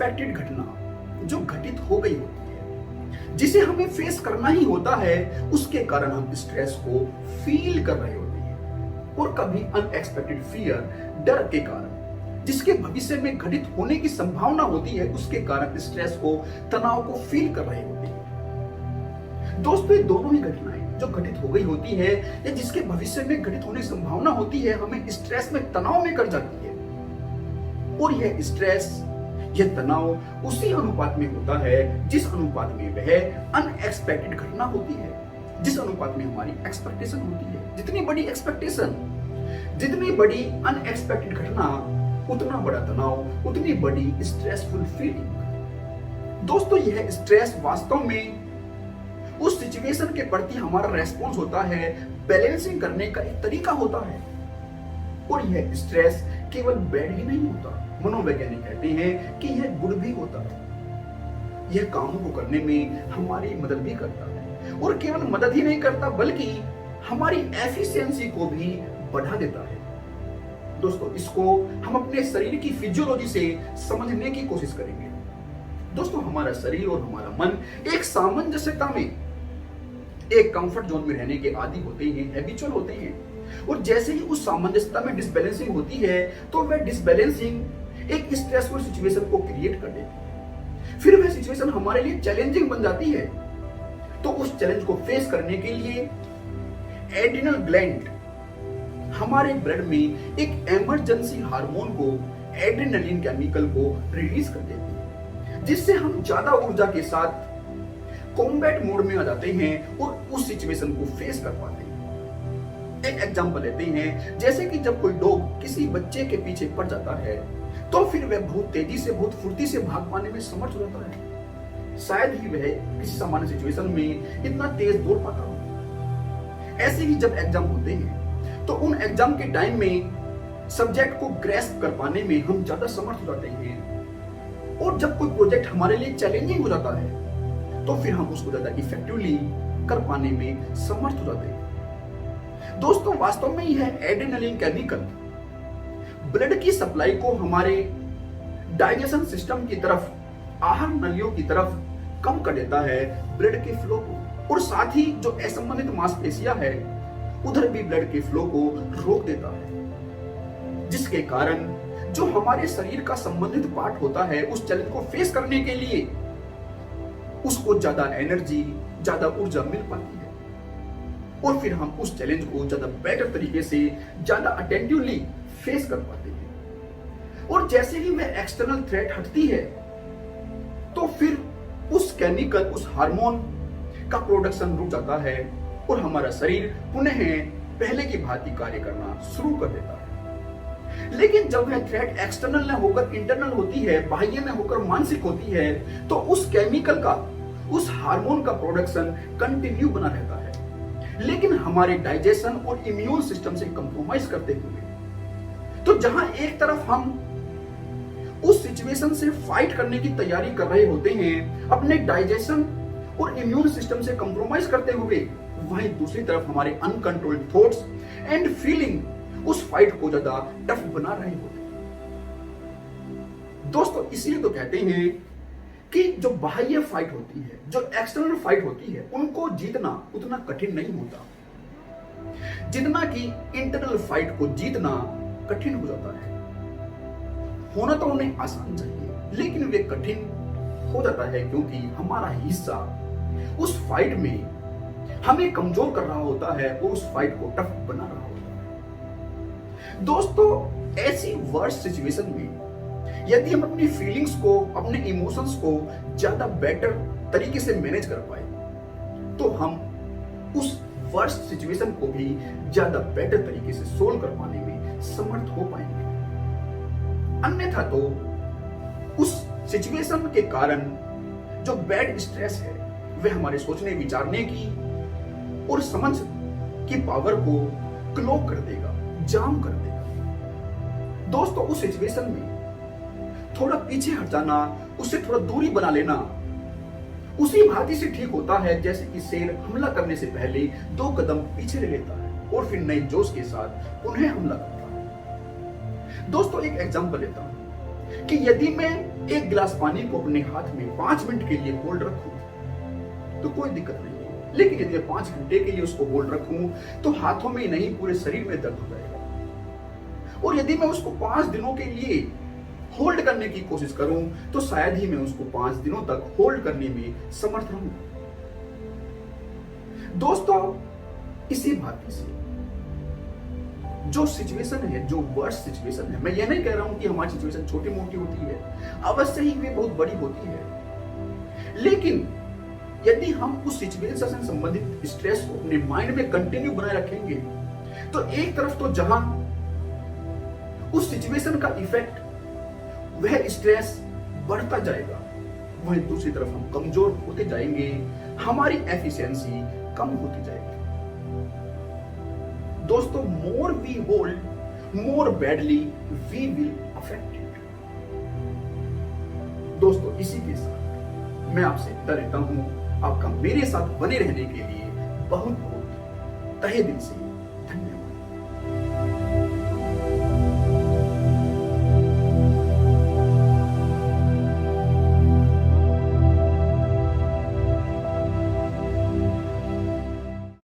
Unexpected घटना जो घटित हो गई होती है, जिसे हमें फेस करना ही होता है, उसके कारण हम स्ट्रेस को फील कर रहे होते हैं। और कभी अनएक्सपेक्टेड फियर, डर के कारण, जिसके भविष्य में घटित होने की संभावना होती है, उसके कारण स्ट्रेस को, तनाव को फील कर रहे होते हैं। दोस्तों, ये दोनों ही घटनाएं जो घटित हो गई होती है या जिसके भविष्य में घटित होने की संभावना होती है, हमें स्ट्रेस में, तनाव में कर जाती है। और यह स्ट्रेस, यह तनाव उसी अनुपात में होता है जिस अनुपात में वह अनएक्सपेक्टेड घटना होती है, जिस अनुपात में हमारी एक्सपेक्टेशन होती है। जितनी बड़ी एक्सपेक्टेशन, जितनी बड़ी अनएक्सपेक्टेड घटना, उतना बड़ा तनाव, उतनी बड़ी स्ट्रेसफुल फीलिंग। दोस्तों, यह स्ट्रेस वास्तव में उस सिचुएशन के प्रति हमारा रेस्पॉन्स होता है, बैलेंसिंग करने का एक तरीका होता है। और यह स्ट्रेस केवल बैड ही नहीं होता, मनोवैज्ञानिक कहते हैं कि यह गुड भी होता है। यह कामों को करने में हमारी मदद भी करता है, और केवल मदद ही नहीं करता बल्कि हमारी एफिशिएंसी को भी बढ़ा देता है। दोस्तों, इसको हम अपने शरीर की फिजियोलॉजी से समझने की कोशिश करेंगे। दोस्तों, हमारा शरीर और हमारा मन एक सामंजस्यता में, एक कंफर्ट जोन में रहने के आदी होते हैं, हैबिचुअल होते हैं। और जैसे ही उस सामंजस्यता में डिसबैलेंसिंग होती है, तो वह डिसबैलेंसिंग एक स्ट्रेसफुल सिचुएशन को क्रिएट कर देती है। फिर वह सिचुएशन हमारे लिए चैलेंजिंग बन जाती है। तो उस चैलेंज को फेस करने के लिए एड्रिनल ग्लैंड हमारे ब्लड में एक इमरजेंसी हार्मोन को, एड्रेनालिन केमिकल को रिलीज कर देती है, जिससे हम ज्यादा ऊर्जा के साथ कॉम्बैट मोड में आ जाते हैं और उस सिचुएशन को फेस कर पाते हैं। एक एग्जांपल लेते हैं, जैसे कि जब कोई डॉग किसी बच्चे के पीछे पड़ जाता है, तो फिर वह बहुत तेजी से, बहुत फुर्ती से भाग पाने में समर्थ हो जाता है। शायद ही वह किसी सामान्य सिचुएशन में इतना तेज दौड़ पाता हो। ऐसे ही जब एग्जाम होते हैं, तो उन एग्जाम के टाइम में सब्जेक्ट को ग्रेस्प कर पाने में हम ज्यादा समर्थ हो जाते हैं। और जब कोई प्रोजेक्ट हमारे लिए चैलेंजिंग हो जाता है, तो फिर हम उसको ज्यादा इफेक्टिवली कर पाने में समर्थ हो जाते हैं। दोस्तों, वास्तव में यह एड्रेनालिन केमिकल ब्लड की सप्लाई को हमारे डाइजेशन सिस्टम की तरफ, आहार नलियों की तरफ कम कर देता है, ब्लड के फ्लो को। और साथ ही जो असंबंधित मांसपेशियां है, उधर भी ब्लड के फ्लो को रोक देता है, जिसके कारण जो हमारे शरीर का संबंधित पार्ट होता है, उस चैलेंज को फेस करने के लिए उसको ज्यादा एनर्जी, ज्यादा ऊर्जा मिल पाती है। और फिर हम उस चैलेंज को ज्यादा बेटर तरीके से, ज्यादा अटेंटिवली फेस कर पाते हैं। और जैसे ही वह एक्सटर्नल थ्रेट हटती है, तो फिर उस केमिकल, उस हार्मोन का प्रोडक्शन रुक जाता है और हमारा शरीर पुनः पहले की भांति कार्य करना शुरू कर देता है। लेकिन जब वह थ्रेट एक्सटर्नल न होकर इंटरनल होती है, बाह्य न होकर मानसिक होती है, तो उस केमिकल का, उस हार्मोन का प्रोडक्शन कंटिन्यू बना रहता है, लेकिन हमारे डाइजेशन और इम्यून सिस्टम से कंप्रोमाइज करते हुए। तो जहां एक तरफ हम उस सिचुएशन से फाइट करने की तैयारी कर रहे होते हैं, अपने डाइजेशन और इम्यून सिस्टम से कंप्रोमाइज करते हुए, वहीं दूसरी तरफ हमारे अनकंट्रोल्ड थॉट्स एंड फीलिंग उस फाइट को ज्यादा टफ बना रहे होते हैं। दोस्तों, इसलिए तो कहते हैं कि जो बाह्य फाइट होती है, जो एक्सटर्नल फाइट होती है, उनको जीतना उतना कठिन नहीं होता जितना कि इंटरनल फाइट को जीतना कठिन हो जाता है। होना तो उन्हें आसान चाहिए, लेकिन वे कठिन हो जाता है क्योंकि हमारा हिस्सा उस फाइट में हमें कमजोर कर रहा होता है और उस फाइट को टफ बना रहा होता है। दोस्तों, ऐसी वर्स्ट सिचुएशन में यदि हम अपनी फीलिंग्स को, अपने इमोशंस को ज्यादा बेटर तरीके से मैनेज कर पाए, तो हम उस वर्स्ट सिचुएशन को भी ज्यादा बेटर तरीके से सोल्व कर पाने में समर्थ हो पाएंगे। अन्यथा तो उस सिचुएशन के कारण जो बैड स्ट्रेस है, वह हमारे सोचने, विचारने की और समझ की पावर को क्लॉग कर देगा, जाम कर देगा। दोस्तों, उस सिचुएशन में थोड़ा पीछे हट जाना, उससे थोड़ा दूरी बना लेना, उसी भांति से ठीक होता है जैसे कि शेर हमला करने से पहले 2 कदम पीछे ले लेता है और फिर नए जोश के साथ उन्हें हमला करता है। दोस्तों, एक एग्जांपल लेता हूं कि यदि मैं एक गिलास पानी को अपने हाथ में 5 मिनट के लिए होल्ड रखूं तो कोई दिक्कत नहीं है, लेकिन यदि मैं 5 घंटे के लिए उसको होल्ड रखूं तो हाथों में नहीं पूरे शरीर में दर्द हो जाएगा। और यदि मैं उसको 5 दिनों के लिए होल्ड करने की कोशिश करूं तो शायद ही मैं उसको 5 दिनों तक होल्ड करने में समर्थ रहूं। दोस्तों, इसी भांति से जो सिचुएशन है, जो वर्स्ट सिचुएशन है, मैं यह नहीं कह रहा हूं कि हमारी सिचुएशन छोटी मोटी होती है, अवश्य ही वे बहुत बड़ी होती है, लेकिन यदि हम उस सिचुएशन से संबंधित स्ट्रेस को अपने माइंड में कंटिन्यू बनाए रखेंगे तो एक तरफ तो जहां उस सिचुएशन का इफेक्ट, वह स्ट्रेस बढ़ता जाएगा, वहीं दूसरी तरफ हम कमजोर होते जाएंगे, हमारी एफिशिएंसी कम होती जाएगी। दोस्तों, more we hold, more badly we will affected. दोस्तों, इसी के साथ मैं आपसे विदा लेता हूं। आपका मेरे साथ बने रहने के लिए बहुत बहुत तहे दिल से